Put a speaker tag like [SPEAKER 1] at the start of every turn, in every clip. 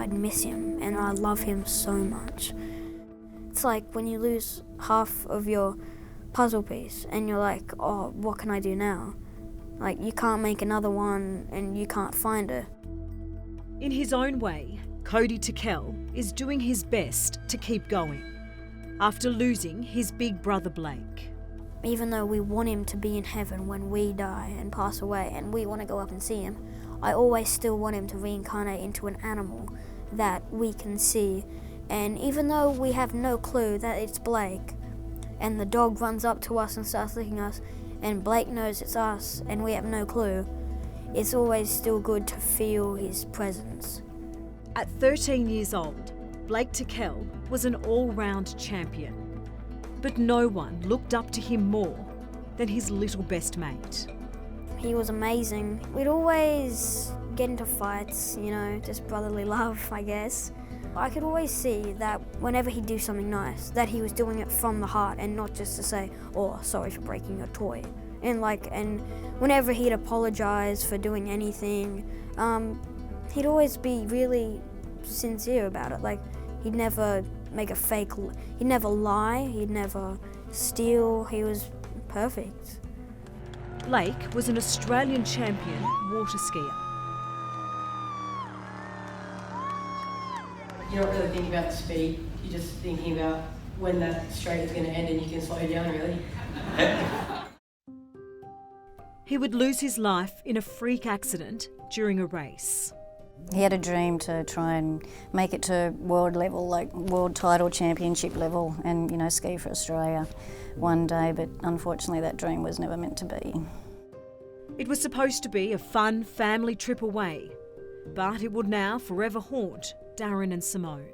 [SPEAKER 1] I'd miss him, and I love him so much. It's like when you lose half of your puzzle piece and you're like, oh, what can I do now? Like, you can't make another one and you can't find it.
[SPEAKER 2] In his own way, Cody Tickell is doing his best to keep going after losing his big brother Blake.
[SPEAKER 1] Even though we want him to be in heaven when we die and pass away and we want to go up and see him, I always still want him to reincarnate into an animal that we can see. And even though we have no clue that it's Blake, and the dog runs up to us and starts licking us, and Blake knows it's us and we have no clue, it's always still good to feel his presence.
[SPEAKER 2] At 13 years old, Blake Tickell was an all-round champion. But no one looked up to him more than his little best mate.
[SPEAKER 1] He was amazing. We'd always get into fights, just brotherly love, I guess. I could always see that whenever he'd do something nice, that he was doing it from the heart and not just to say, oh, sorry for breaking your toy. And whenever he'd apologise for doing anything, he'd always be really sincere about it. Like, he'd never make a fake, he'd never lie, he'd never steal, he was perfect.
[SPEAKER 2] Blake was an Australian champion water skier.
[SPEAKER 3] You're not really thinking about the speed, you're just thinking about when that straight is going to end and you can slow down, really.
[SPEAKER 2] He would lose his life in a freak accident during a race.
[SPEAKER 4] He had a dream to try and make it to world level, like world title championship level, and ski for Australia one day, but unfortunately that dream was never meant to be.
[SPEAKER 2] It was supposed to be a fun family trip away, but it would now forever haunt Darren and Simone.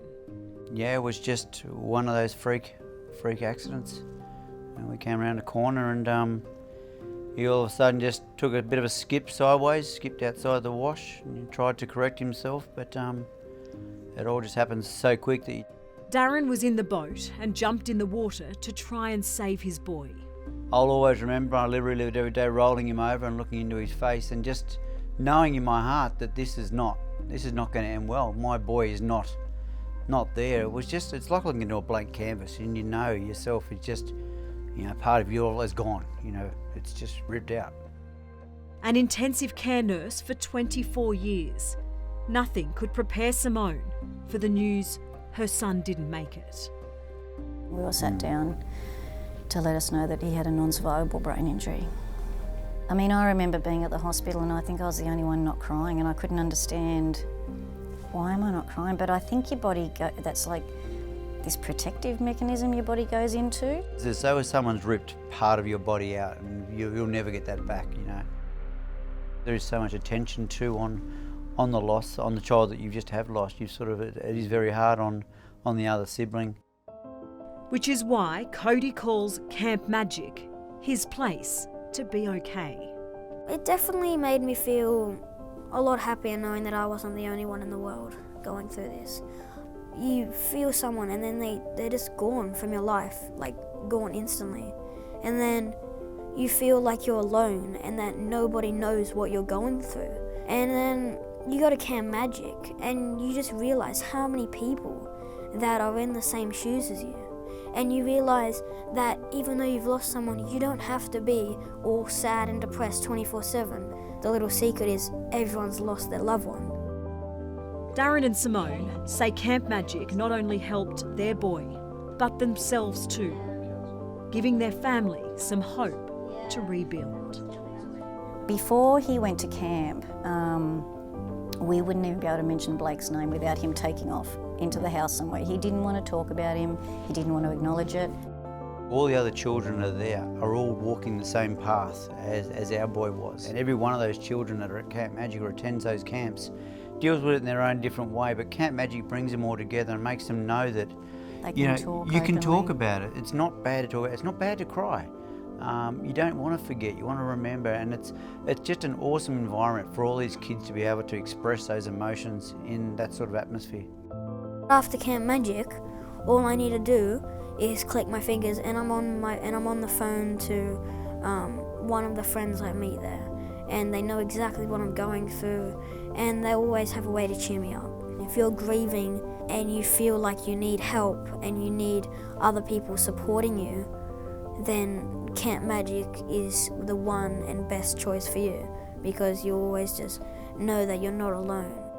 [SPEAKER 5] Yeah, it was just one of those freak accidents. And we came around a corner and he all of a sudden just took a bit of a skip sideways, skipped outside the wash and tried to correct himself, but it all just happened so quick that
[SPEAKER 2] Darren was in the boat and jumped in the water to try and save his boy.
[SPEAKER 5] I'll always remember, I literally lived every day rolling him over and looking into his face and just knowing in my heart that this is not going to end well. My boy is not there. It's like looking into a blank canvas and yourself is just, part of you all is gone, it's just ripped out.
[SPEAKER 2] An intensive care nurse for 24 years. Nothing could prepare Simone for the news her son didn't make it.
[SPEAKER 4] We were sat down to let us know that he had a non-survivable brain injury. I mean, I remember being at the hospital and I think I was the only one not crying, and I couldn't understand why am I not crying, but I think your body, that's like this protective mechanism your body goes into.
[SPEAKER 5] It's as though someone's ripped part of your body out and you'll never get that back, There is so much attention too on the loss, on the child that you just have lost. It is very hard on the other sibling.
[SPEAKER 2] Which is why Cody calls Camp Magic his place to be okay.
[SPEAKER 1] It definitely made me feel a lot happier knowing that I wasn't the only one in the world going through this. You feel someone and then they're just gone from your life, like gone instantly. And then you feel like you're alone and that nobody knows what you're going through. And then you go to Camp Magic and you just realise how many people that are in the same shoes as you. And you realise that even though you've lost someone, you don't have to be all sad and depressed 24/7. The little secret is everyone's lost their loved one.
[SPEAKER 2] Darren and Simone say Camp Magic not only helped their boy, but themselves too, giving their family some hope to rebuild.
[SPEAKER 4] Before he went to camp, we wouldn't even be able to mention Blake's name without him taking off into the house somewhere. He didn't want to talk about him, he didn't want to acknowledge it.
[SPEAKER 5] All the other children are all walking the same path as our boy was. And every one of those children that are at Camp Magic or attends those camps deals with it in their own different way, but Camp Magic brings them all together and makes them know that you can talk about it. It's not bad to talk about. It's not bad to cry. You don't want to forget, you want to remember, and it's just an awesome environment for all these kids to be able to express those emotions in that sort of atmosphere.
[SPEAKER 1] After Camp Magic, all I need to do is click my fingers and I'm on the phone to one of the friends I meet there, and they know exactly what I'm going through, and they always have a way to cheer me up. if you're grieving and you feel like you need help and you need other people supporting you, then Camp Magic is the one and best choice for you, because you always just know that you're not alone.